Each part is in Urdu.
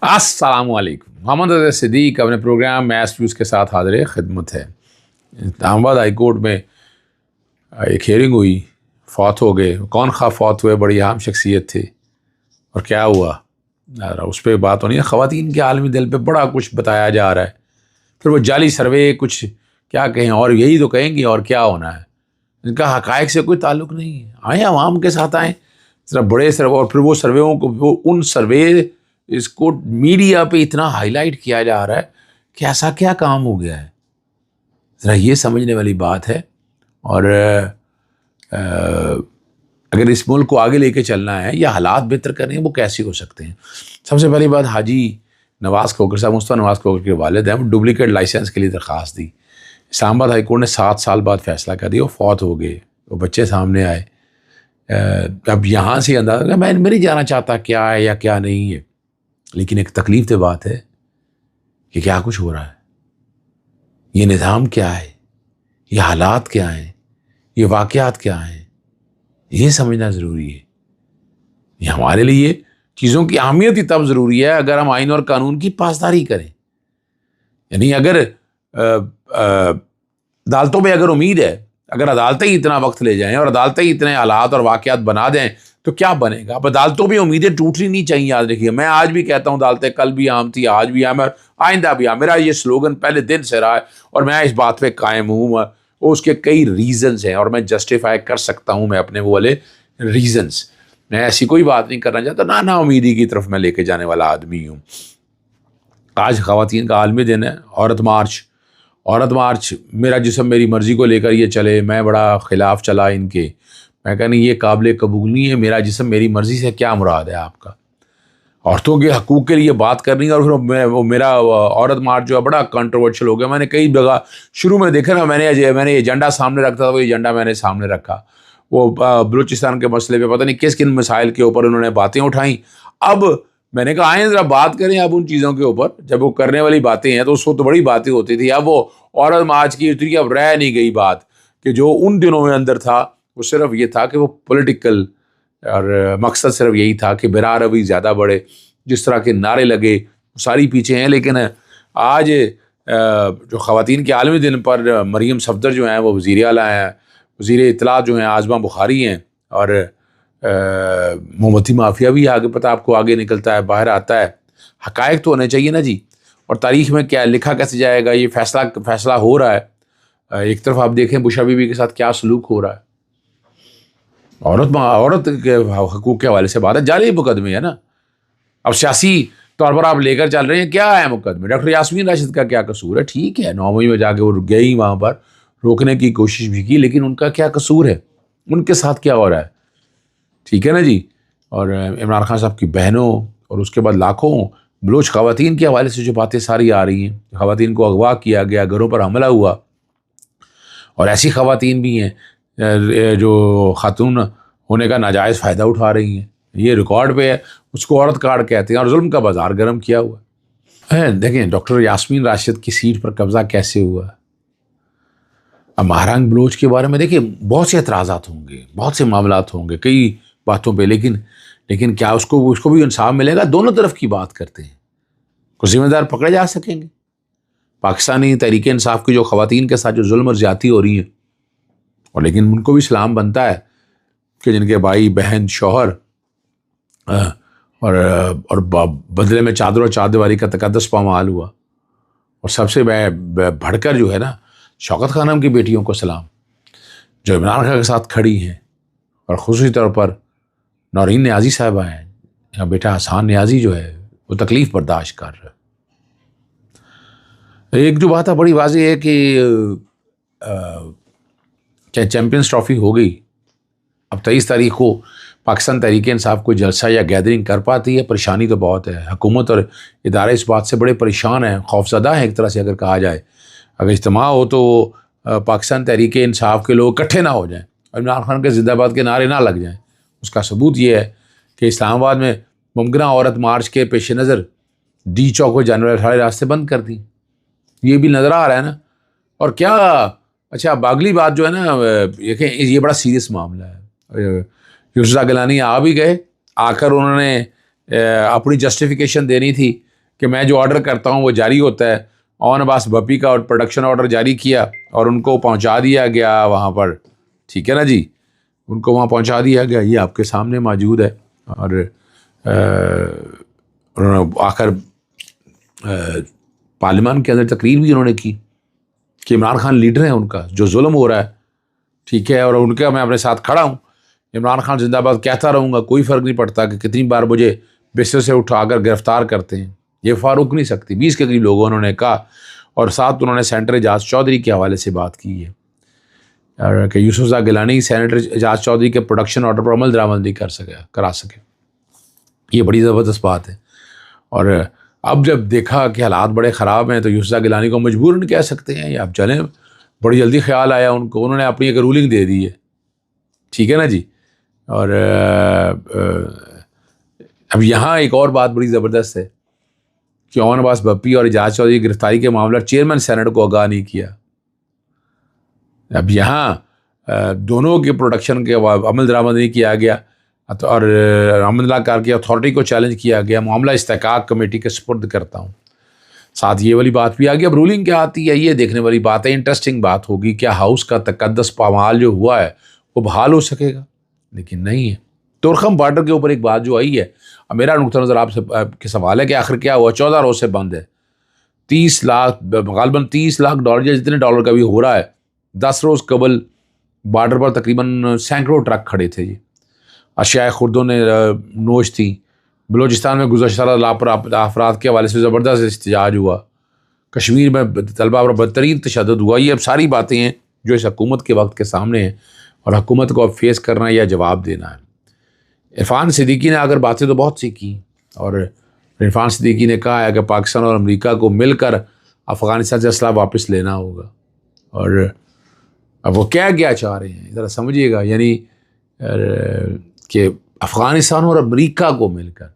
السلام علیکم. محمد رضا صدیق اپنے پروگرام میس ویوز کے ساتھ حاضر خدمت ہے. اسلام آباد ہائی کورٹ میں ایک ہیئرنگ ہوئی, فوت ہو گئے. کون خواہ فوت ہوئے, بڑی اہم شخصیت تھے. اور کیا ہوا اس پہ بات ہونی ہے. خواتین کے عالمی دل پہ بڑا کچھ بتایا جا رہا ہے. پھر وہ جعلی سروے کچھ کیا کہیں, اور یہی تو کہیں گی اور کیا ہونا ہے. ان کا حقائق سے کوئی تعلق نہیں ہے. آئیں عوام کے ساتھ آئیں ذرا بڑے سروے. اور پھر وہ سرویوں کو, ان سروے اس کو میڈیا پہ اتنا ہائی لائٹ کیا جا رہا ہے کہ ایسا کیا کام ہو گیا ہے. ذرا یہ سمجھنے والی بات ہے. اور اگر اس ملک کو آگے لے کے چلنا ہے یا حالات بہتر کرنے ہیں, وہ کیسے ہو سکتے ہیں. سب سے پہلی بات, حاجی نواز کھوکھر صاحب, مصطفیٰ نواز کھوکھر کے والد ہیں, وہ ڈپلیکیٹ لائسنس کے لیے درخواست دی. اسلام آباد ہائی کورٹ نے 7 سال بعد فیصلہ کر دیا. وہ فوت ہو گئے, وہ بچے سامنے آئے. اب یہاں سے اندازہ میں نہیں جانا چاہتا کیا ہے یا کیا نہیں ہے, لیکن ایک تکلیف دہ بات ہے کہ کیا کچھ ہو رہا ہے. یہ نظام کیا ہے, یہ حالات کیا ہیں, یہ واقعات کیا ہیں, یہ سمجھنا ضروری ہے. یہ ہمارے لیے چیزوں کی اہمیت ہی تب ضروری ہے اگر ہم آئین اور قانون کی پاسداری کریں. یعنی اگر عدالتوں پہ اگر امید ہے, اگر عدالتیں اتنا وقت لے جائیں اور عدالتیں اتنے حالات اور واقعات بنا دیں تو کیا بنے گا. اب عدالتوں پہ امیدیں ٹوٹنی نہیں چاہیے. یاد رکھیے, میں آج بھی کہتا ہوں عدالتیں کل بھی عام تھی, آج بھی عام ہے, آئندہ بھی عام. میرا یہ سلوگن پہلے دن سے رہا ہے اور میں اس بات پہ قائم ہوں. اس کے کئی ریزنز ہیں اور میں جسٹیفائی کر سکتا ہوں میں اپنے وہ والے ریزنز. میں ایسی کوئی بات نہیں کرنا چاہتا, نا امیدی کی طرف میں لے کے جانے والا آدمی ہوں. آج خواتین کا عالمی دن ہے. عورت مارچ میرا جسم میری مرضی کو لے کر یہ چلے, میں بڑا خلاف چلا ان کے. میں کہا نہیں, یہ قابل قبول نہیں ہے. میرا جسم میری مرضی سے کیا مراد ہے آپ کا؟ عورتوں کے حقوق کے لیے بات کرنی ہے. اور پھر وہ میرا عورت مارچ جو ہے بڑا کنٹروورشل ہو گیا. میں نے کئی جگہ شروع میں دیکھا نا, میں نے ایجنڈا سامنے رکھتا تھا, وہ ایجنڈا میں نے سامنے رکھا. وہ بلوچستان کے مسئلے پہ پتہ نہیں کس کن مسائل کے اوپر انہوں نے باتیں اٹھائیں. اب میں نے کہا آئیں ذرا بات کریں اب ان چیزوں کے اوپر. جب وہ کرنے والی باتیں ہیں تو اس وقت بڑی باتیں ہوتی تھی. اب وہ عورت مارچ کی اتنی اب رہ نہیں گئی بات کہ جو ان دنوں میں اندر تھا. وہ صرف یہ تھا کہ وہ پولیٹیکل, اور مقصد صرف یہی تھا کہ برا روی زیادہ بڑھے, جس طرح کے نعرے لگے ساری پیچھے ہیں. لیکن آج جو خواتین کے عالمی دن پر مریم صفدر جو ہیں وہ وزیر اعلیٰ ہیں, وزیر اطلاعات جو ہیں عاصمہ بخاری ہیں, اور مومبتی مافیا بھی آگے پتہ آپ کو آگے نکلتا ہے, باہر آتا ہے. حقائق تو ہونے چاہیے نا جی. اور تاریخ میں کیا لکھا کیسے جائے گا. یہ فیصلہ ہو رہا ہے. ایک طرف آپ دیکھیں بشا بی بی کے ساتھ کیا سلوک ہو رہا ہے. عورت کے حقوق کے حوالے سے بات ہے. جعلی مقدمے ہے نا. اب سیاسی طور پر آپ لے کر چل رہے ہیں, کیا ہے مقدمے. ڈاکٹر یاسمین راشد کا کیا قصور ہے؟ ٹھیک ہے 9 مئی میں جا کے وہ گئی, وہاں پر روکنے کی کوشش بھی کی, لیکن ان کا کیا قصور ہے؟ ان کے ساتھ کیا ہو رہا ہے؟ ٹھیک ہے نا جی. اور عمران خان صاحب کی بہنوں اور اس کے بعد لاکھوں بلوچ خواتین کے حوالے سے جو باتیں ساری آ رہی ہیں, خواتین کو اغوا کیا گیا, گھروں پر حملہ ہوا. اور ایسی خواتین بھی ہیں جو خاتون ہونے کا ناجائز فائدہ اٹھا رہی ہیں. یہ ریکارڈ پہ ہے. اس کو عورت کارڈ کہتے ہیں, اور ظلم کا بازار گرم کیا ہوا ہے. دیکھیں ڈاکٹر یاسمین راشد کی سیٹ پر قبضہ کیسے ہوا. اب مہرنگ بلوچ کے بارے میں دیکھیں بہت سے اعتراضات ہوں گے, بہت سے معاملات ہوں گے کئی باتوں پہ, لیکن کیا اس کو بھی انصاف ملے گا؟ دونوں طرف کی بات کرتے ہیں. کچھ ذمہ دار پکڑے جا سکیں گے؟ پاکستانی تحریک انصاف کی جو خواتین کے ساتھ جو ظلم اور زیادتی ہو رہی ہیں, اور لیکن ان کو بھی سلام بنتا ہے کہ جن کے بھائی بہن شوہر اور بدلے میں چادر و چادرواری کا تقدس پامال ہوا. اور سب سے بڑھ کر جو ہے نا, شوکت خانم کی بیٹیوں کو سلام, جو عمران خان کے ساتھ کھڑی ہیں. اور خصوصی طور پر نورین نیازی صاحبہ ہیں, یا بیٹا حسان نیازی جو ہے وہ تکلیف برداشت کر رہا ہے. ایک جو بات ہے بڑی واضح ہے کہ چیمپئنز ٹرافی ہو گئی. اب 23 تاریخ کو پاکستان تحریک انصاف کوئی جلسہ یا گیدرنگ کر پاتی ہے؟ پریشانی تو بہت ہے. حکومت اور ادارے اس بات سے بڑے پریشان ہیں, خوفزدہ ہیں ایک طرح سے اگر کہا جائے. اگر اجتماع ہو تو پاکستان تحریک انصاف کے لوگ اکٹھے نہ ہو جائیں, عمران خان کے زندہ باد کے نعرے نہ لگ جائیں. اس کا ثبوت یہ ہے کہ اسلام آباد میں ممکنہ عورت مارچ کے پیش نظر ڈی چوک و جانے والے سارے راستے بند کر دی. یہ بھی نظر آ رہا ہے نا. اور کیا اچھا اگلی بات جو ہے نا, دیکھیں یہ بڑا سیریس معاملہ ہے. یوسف گیلانی آ بھی گئے, آ کر انہوں نے اپنی جسٹیفیکیشن دینی تھی کہ میں جو آرڈر کرتا ہوں وہ جاری ہوتا ہے. اون عباس بپی کا پروڈکشن آرڈر جاری کیا اور ان کو پہنچا دیا گیا وہاں پر. ٹھیک ہے نا جی, ان کو وہاں پہنچا دیا گیا. یہ آپ کے سامنے موجود ہے. اور انہوں نے آخر پارلیمان کے اندر تقریر بھی انہوں نے کی کہ عمران خان لیڈر ہیں ان کا, جو ظلم ہو رہا ہے. ٹھیک ہے, اور ان کا میں اپنے ساتھ کھڑا ہوں. عمران خان زندہ باد کہتا رہوں گا, کوئی فرق نہیں پڑتا کہ کتنی بار مجھے بستر سے اٹھا کر گرفتار کرتے ہیں, یہ فاروق نہیں سکتی. 20 کے قریب لوگوں انہوں نے کہا. اور ساتھ انہوں نے سینیٹر اعجاز چودھری کے حوالے سے بات کی ہے کہ یوسف زئی گیلانی سینیٹر اعجاز چودھری کے پروڈکشن آرڈر پر عمل درآمد کرا سکے. یہ بڑی زبردست بات ہے. اور اب جب دیکھا کہ حالات بڑے خراب ہیں تو یوسف زئی گیلانی کو مجبوراً کہہ سکتے ہیں یا آپ چلیں. بڑی جلدی خیال آیا ان کو, انہوں نے اپنی ایک رولنگ دے دی ہے. ٹھیک ہے نا جی. اور اب یہاں ایک اور بات بڑی زبردست ہے کہ اون عباس بپی اور اعجاز چودھری کی گرفتاری کے معاملہ چیئرمین سینٹ کو آگاہ نہیں کیا. اب یہاں دونوں کے پروڈکشن کے عمل درآمد نہیں کیا گیا اور عمل کار کی اتھارٹی کو چیلنج کیا گیا. معاملہ استحقاق کمیٹی کے سپرد کرتا ہوں. ساتھ یہ والی بات بھی آ گئی. اب رولنگ کیا آتی ہے یہ دیکھنے والی بات ہے. انٹرسٹنگ بات ہوگی, کیا ہاؤس کا تقدس پامال جو ہوا ہے وہ بحال ہو سکے گا؟ لیکن نہیں ہے. تورخم بارڈر کے اوپر ایک بات جو آئی ہے, اب میرا نقطہ نظر آپ سے کے سوال ہے کہ آخر کیا ہوا. 14 روز سے بند ہے. 30 لاکھ غالباً 30 لاکھ ڈالر یا جتنے ڈالر کا بھی ہو رہا ہے. 10 روز قبل بارڈر پر تقریباً سینکڑوں ٹرک کھڑے تھے. یہ اشیاء خوردوں نے نوش تھیں. بلوچستان میں گزشتہ لاپتہ افراد کے حوالے سے زبردست احتجاج ہوا. کشمیر میں طلبہ پر بدترین تشدد ہوا. یہ اب ساری باتیں ہیں جو اس حکومت کے وقت کے سامنے ہیں اور حکومت کو اب فیس کرنا یا جواب دینا ہے. عرفان صدیقی نے اگر باتیں تو بہت سی کی, اور عرفان صدیقی نے کہا ہے کہ پاکستان اور امریکہ کو مل کر افغانستان سے اسلحہ واپس لینا ہوگا. اور اب وہ کیا چاہ رہے ہیں ذرا سمجھیے گا, یعنی کہ افغانستان اور امریکہ کو مل کر,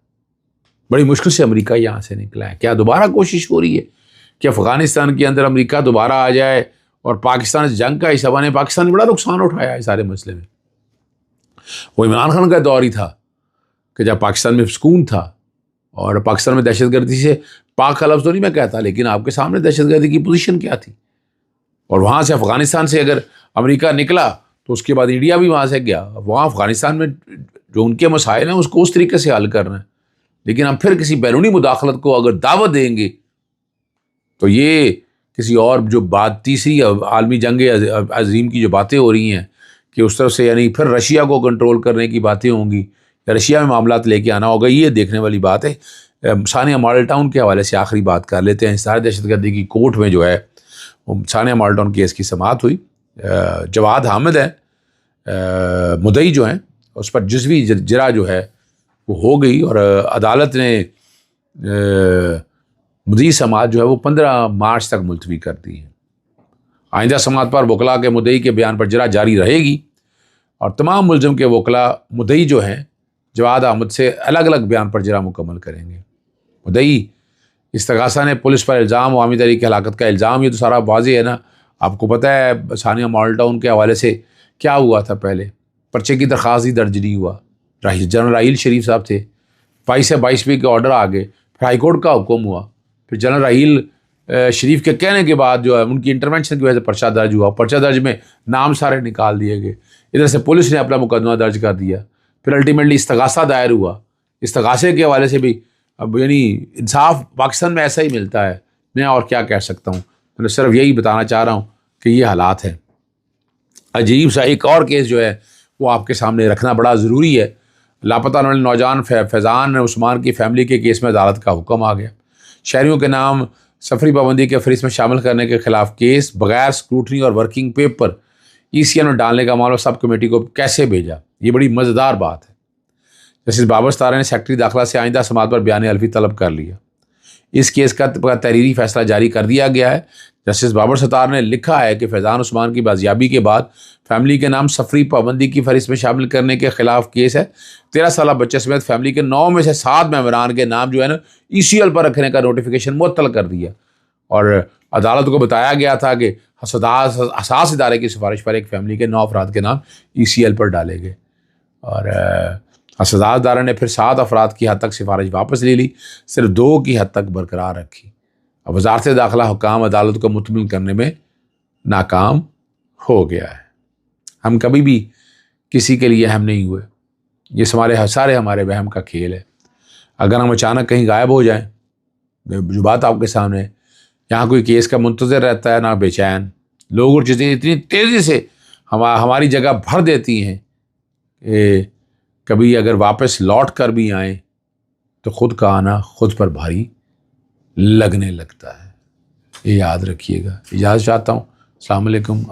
بڑی مشکل سے امریکہ یہاں سے نکلا ہے. کیا دوبارہ کوشش ہو رہی ہے کہ افغانستان کے اندر امریکہ دوبارہ آ جائے اور پاکستان اس جنگ کا حصہ بنے؟ پاکستان نے بڑا نقصان اٹھایا ہے سارے مسئلے میں. وہ عمران خان کا دور ہی تھا کہ جب پاکستان میں سکون تھا اور پاکستان میں دہشت گردی سے پاک کا لفظ تو نہیں میں کہتا, لیکن آپ کے سامنے دہشت گردی کی پوزیشن کیا تھی. اور وہاں سے افغانستان سے اگر امریکہ نکلا تو اس کے بعد انڈیا بھی وہاں سے گیا. وہاں افغانستان میں جو ان کے مسائل ہیں اس کو اس طریقے سے حل کرنا ہے. لیکن ہم پھر کسی بیرونی مداخلت کو اگر دعوت دیں گے تو یہ کسی اور جو بات تیسری عالمی جنگ عظیم کی جو باتیں ہو رہی ہیں کہ اس طرف سے, یعنی پھر رشیا کو کنٹرول کرنے کی باتیں ہوں گی یا رشیا میں معاملات لے کے آنا ہوگا. یہ دیکھنے والی بات ہے. ثانیہ ماڈل ٹاؤن کے حوالے سے آخری بات کر لیتے ہیں. سارے دہشت گردی کی کورٹ میں جو ہے وہ ثانیہ ماڈل ٹاؤن کیس کی سماعت ہوئی. جواد حامد ہیں مدعی جو ہیں, اس پر جزوی جرا جو ہے وہ ہو گئی اور عدالت نے مدعی سماعت جو ہے وہ 15 مارچ تک ملتوی کر دی ہے. آئندہ سماعت پر وکلاء کے مدعی کے بیان پر جرا جاری رہے گی اور تمام ملزم کے وکلاء مدعی جو ہیں جواد احمد سے الگ الگ بیان پر جرا مکمل کریں گے. مدعی استغاثہ نے پولیس پر الزام, عوامی تحریک ہلاکت کا الزام, یہ تو سارا واضح ہے نا. آپ کو پتہ ہے ثانیہ ماڈل ٹاؤن کے حوالے سے کیا ہوا تھا؟ پہلے پرچے کی درخواست ہی درج نہیں ہوا. جنرل راحیل شریف صاحب تھے, 22 سے 22 کے آرڈر آ گئے, پھر ہائی کورٹ کا حکم ہوا, پھر جنرل راحیل شریف کے کہنے کے بعد جو ہے ان کی انٹرونشن کی وجہ سے پرچہ درج ہوا. پرچہ درج میں نام سارے نکال دیے گئے. ادھر سے پولیس نے اپنا مقدمہ درج کر دیا. پھر الٹیمیٹلی استغاثہ دائر ہوا. استغاثے کے حوالے سے بھی اب یعنی انصاف پاکستان میں ایسا ہی ملتا ہے. میں اور کیا کہہ سکتا ہوں, میں صرف یہی بتانا چاہ رہا ہوں کہ یہ حالات ہیں. عجیب سا ایک اور کیس جو ہے وہ آپ کے سامنے رکھنا بڑا ضروری ہے. لاپتہ نوجوان فیضان عثمان کی فیملی کے کیس میں عدالت کا حکم آ گیا. شہریوں کے نام سفری پابندی کے فہرست میں شامل کرنے کے خلاف کیس بغیر اسکروٹنی اور ورکنگ پیپر ECN میں ڈالنے کا معاملہ سب کمیٹی کو کیسے بھیجا؟ یہ بڑی مزیدار بات ہے. جسٹس بابر ستارہ نے سیکرٹری داخلہ سے آئندہ سماعت پر بیان حلفی طلب کر لیا. اس کیس کا تحریری فیصلہ جاری کر دیا گیا ہے. جسٹس بابر ستار نے لکھا ہے کہ فیضان عثمان کی بازیابی کے بعد فیملی کے نام سفری پابندی کی فہرست میں شامل کرنے کے خلاف کیس ہے. 13 سالہ بچے سمیت فیملی کے 9 میں سے 7 ممبران کے نام جو ہے نا ECL پر رکھنے کا نوٹیفیکیشن معطل کر دیا. اور عدالت کو بتایا گیا تھا کہ حساس ادارے کی سفارش پر ایک فیملی کے 9 افراد کے نام ECL پر ڈالے گئے. اور سزادار نے پھر 7 افراد کی حد تک سفارش واپس لے لی، صرف 2 کی حد تک برقرار رکھی۔ اب وزارت داخلہ حکام عدالت کو مطمئن کرنے میں ناکام ہو گیا ہے۔ ہم کبھی بھی کسی کے لیے اہم نہیں ہوئے، یہ سارے ہمارے وہم کا کھیل ہے۔ اگر ہم اچانک کہیں غائب ہو جائیں، جو بات آپ کے سامنے ہے، یہاں کوئی کیس کا منتظر رہتا ہے نہ بے چین، لوگ اور چیزیں اتنی تیزی سے ہماری جگہ بھر دیتی ہیں کہ کبھی اگر واپس لوٹ کر بھی آئیں تو خود کا آنا خود پر بھاری لگنے لگتا ہے۔ یہ یاد رکھیے گا۔ اجازت چاہتا ہوں۔ السلام علیکم۔